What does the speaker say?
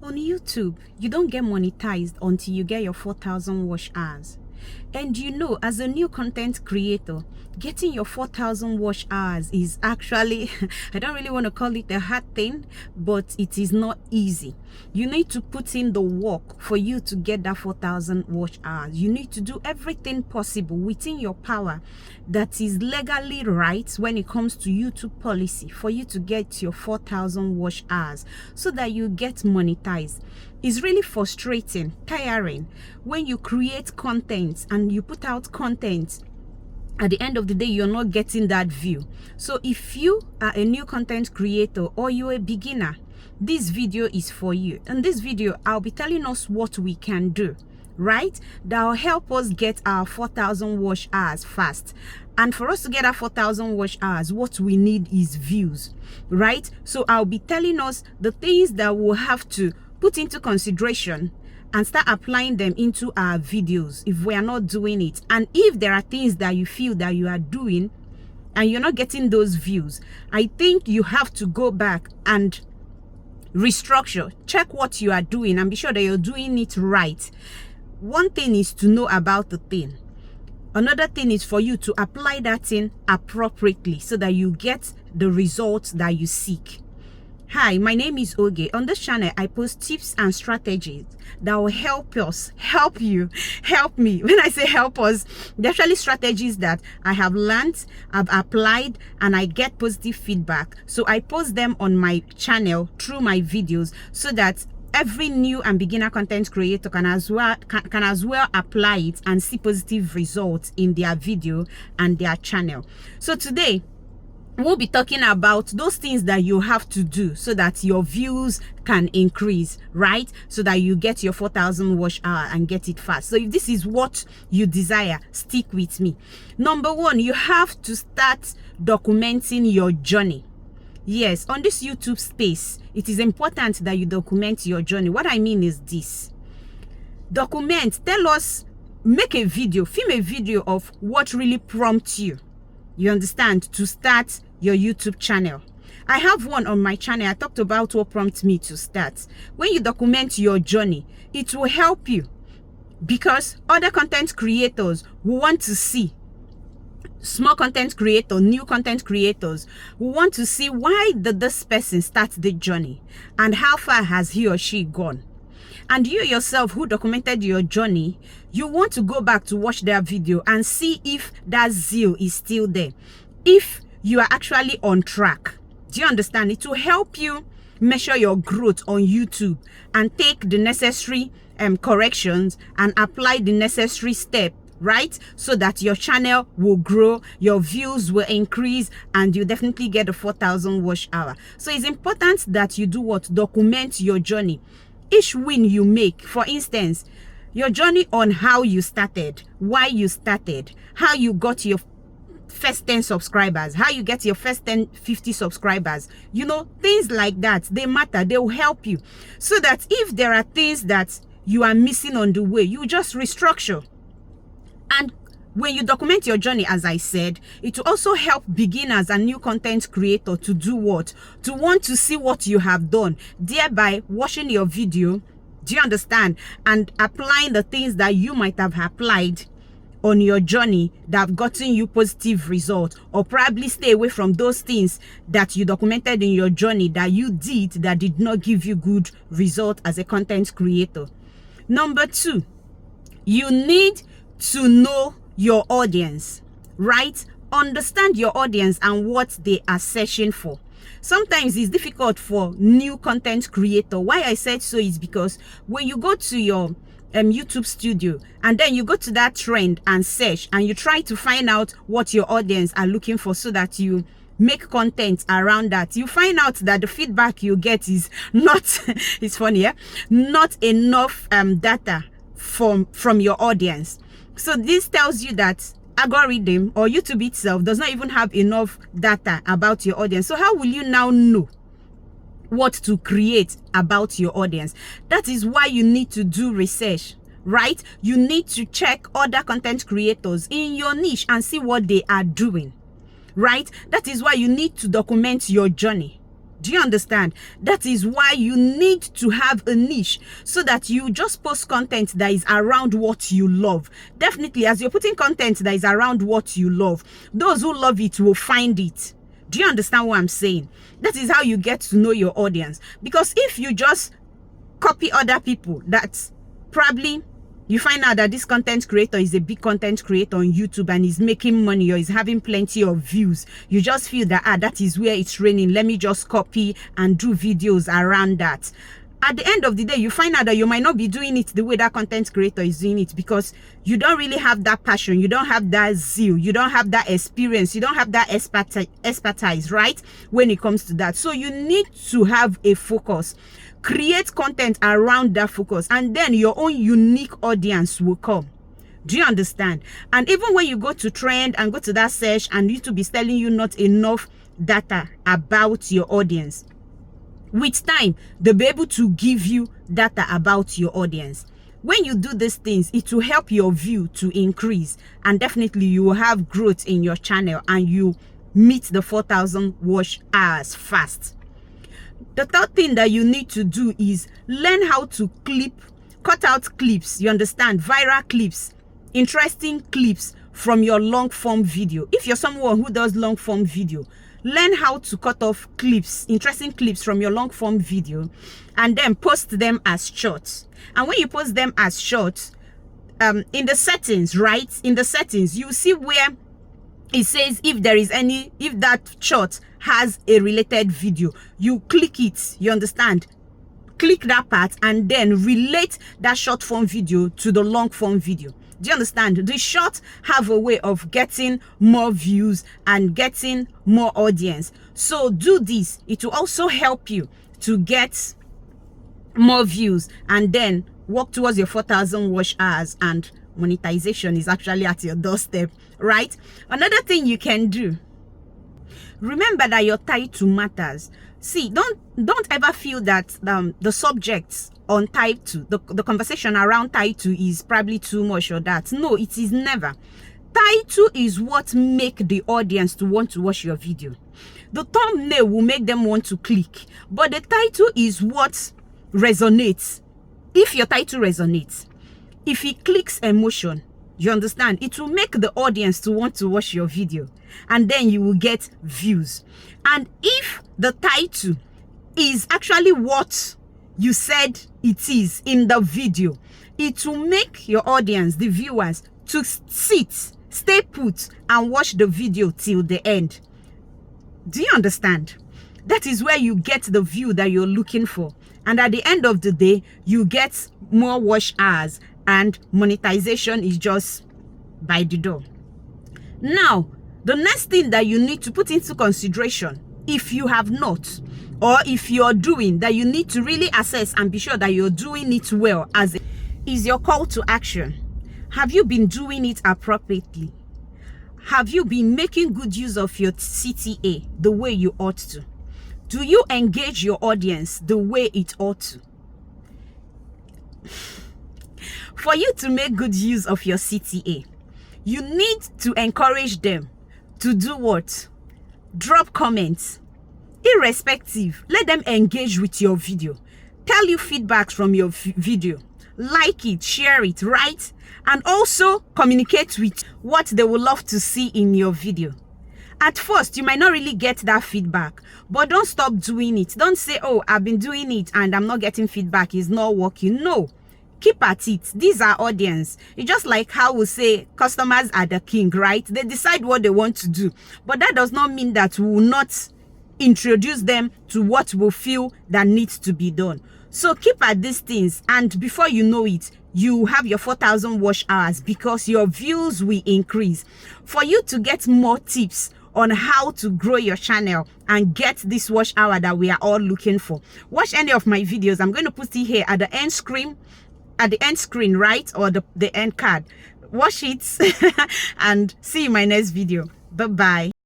On YouTube, you don't get monetized until you get your 4,000 watch hours. And you know, as a new content creator, getting your 4,000 watch hours is actually, I don't really want to call it a hard thing, but it is not easy. You need to put in the work for you to get that 4,000 watch hours. You need to do everything possible within your power that is legally right when it comes to YouTube policy for you to get your 4,000 watch hours so that you get monetized. It's really frustrating, tiring when you create content and you put out content. At the end of the day, you're not getting that view. So if you are a new content creator or you're a beginner, this video is for you. In this video, I'll be telling us what we can do, right? That will help us get our 4,000 watch hours fast. And for us to get our 4,000 watch hours, what we need is views, right? So I'll be telling us the things that we'll have to put into consideration and start applying them into our videos if we are not doing it. And if there are things that you feel that you are doing and you're not getting those views, I think you have to go back and restructure, check what you are doing and be sure that you're doing it right. One thing is to know about the thing. Another thing is for you to apply that thing appropriately so that you get the results that you seek. Hi, my name is Oge. On this channel, I post tips and strategies that will help us, help you, help me. When I say help us, they're actually strategies that I have learned, I've applied, and I get positive feedback. So I post them on my channel through my videos so that every new and beginner content creator can as well apply it and see positive results in their video and their channel. So today, we'll be talking about those things that you have to do so that your views can increase, right? So that you get your 4,000 watch hour and get it fast. So if this is what you desire, stick with me. Number one, you have to start documenting your journey. Yes, on this YouTube space, it is important that you document your journey. What I mean is this. Document, tell us, make a video, film a video of what really prompts you. You understand, to start your YouTube channel. I have one on my channel. I talked about what prompts me to start. When you document your journey, it will help you because other content creators will want to see, small content creator, new content creators will want to see why did this person start the journey and how far has he or she gone. And you yourself who documented your journey, you want to go back to watch their video and see if that zeal is still there, if you are actually on track. Do you understand? It will help you measure your growth on YouTube and take the necessary corrections and apply the necessary step, right? So that your channel will grow, your views will increase, and you definitely get a 4,000 watch hour. So it's important that you do what? Document your journey. Each win you make, for instance, your journey on how you started, why you started, how you got your first 10 subscribers, how you get your first 50 subscribers, you know, things like that. They matter. They will help you so that if there are things that you are missing on the way, you just restructure. And when you document your journey, as I said, it will also help beginners and new content creator to do what? To want to see what you have done, thereby watching your video, do you understand? And applying the things that you might have applied on your journey that have gotten you positive results, or probably stay away from those things that you documented in your journey that you did that did not give you good result as a content creator. Number two, you need to know your audience, right? Understand your audience and what they are searching for. Sometimes it's difficult for new content creator. Why I said so is because when you go to your YouTube studio and then you go to that trend and search and you try to find out what your audience are looking for so that you make content around that, you find out that the feedback you get is not it's funny, yeah, not enough data from your audience. So this tells you that algorithm or YouTube itself does not even have enough data about your audience. So how will you now know what to create about your audience? That is why you need to do research, right? You need to check other content creators in your niche and see what they are doing, right? That is why you need to document your journey. Do you understand? That is why you need to have a niche, so that you just post content that is around what you love. Definitely, as you're putting content that is around what you love, those who love it will find it. Do you understand what I'm saying? That is how you get to know your audience. Because if you just copy other people, that probably you find out that this content creator is a big content creator on YouTube and is making money or is having plenty of views, you just feel that that is where it's raining, let me just copy and do videos around that. At the end of the day, you find out that you might not be doing it the way that content creator is doing it, because you don't really have that passion, you don't have that zeal, you don't have that experience, you don't have that expertise, right, when it comes to that. So you need to have a focus. Create content around that focus, and then your own unique audience will come. Do you understand? And even when you go to trend and go to that search, and YouTube is telling you not enough data about your audience, with time they'll be able to give you data about your audience. When you do these things, it will help your view to increase, and definitely you will have growth in your channel, and you meet the 4,000 watch hours fast. The third thing that you need to do is learn how to cut out clips, you understand, viral clips, interesting clips from your long form video. If you're someone who does long form video, learn how to cut off clips, interesting clips from your long form video, and then post them as shorts. And when you post them as shorts, in the settings, right, in the settings, you see where it says if that short has a related video, you click it, you understand, click that part, and then relate that short form video to the long form video. Do you understand? The short have a way of getting more views and getting more audience. So do this. It will also help you to get more views, and then work towards your 4,000 watch hours, and monetization is actually at your doorstep, right? Another thing you can do, remember that your title matters. See, don't ever feel that the subjects on title, the conversation around title is probably too much or that. No, it is never. Title is what make the audience to want to watch your video. The thumbnail will make them want to click, but the title is what resonates. If your title resonates, if it clicks emotion, you understand, it will make the audience to want to watch your video, and then you will get views. And if the title is actually what you said it is in the video, it will make your audience, the viewers, to stay put and watch the video till the end. Do you understand? That is where you get the view that you're looking for, and at the end of the day, you get more watch hours, and monetization is just by the door. Now, the next thing that you need to put into consideration, if you have not, or if you're doing, that you need to really assess and be sure that you're doing it well, is your call to action. Have you been doing it appropriately? Have you been making good use of your CTA the way you ought to? Do you engage your audience the way it ought to? For you to make good use of your CTA, you need to encourage them to do what? Drop comments. Irrespective, let them engage with your video. Tell you feedbacks from your video. Like it, share it, right? And also communicate with what they would love to see in your video. At first, you might not really get that feedback, but don't stop doing it. Don't say, oh, I've been doing it and I'm not getting feedback, it's not working. No. Keep at it. These are audience. It's just like how we say customers are the king, right? They decide what they want to do, but that does not mean that we will not introduce them to what we feel that needs to be done. So keep at these things, and before you know it, you have your 4,000 watch hours, because your views will increase. For you to get more tips on how to grow your channel and get this watch hour that we are all looking for, watch any of my videos. I'm going to put it here at the end screen, right, or the end card. Watch it and see you in my next video. Bye bye.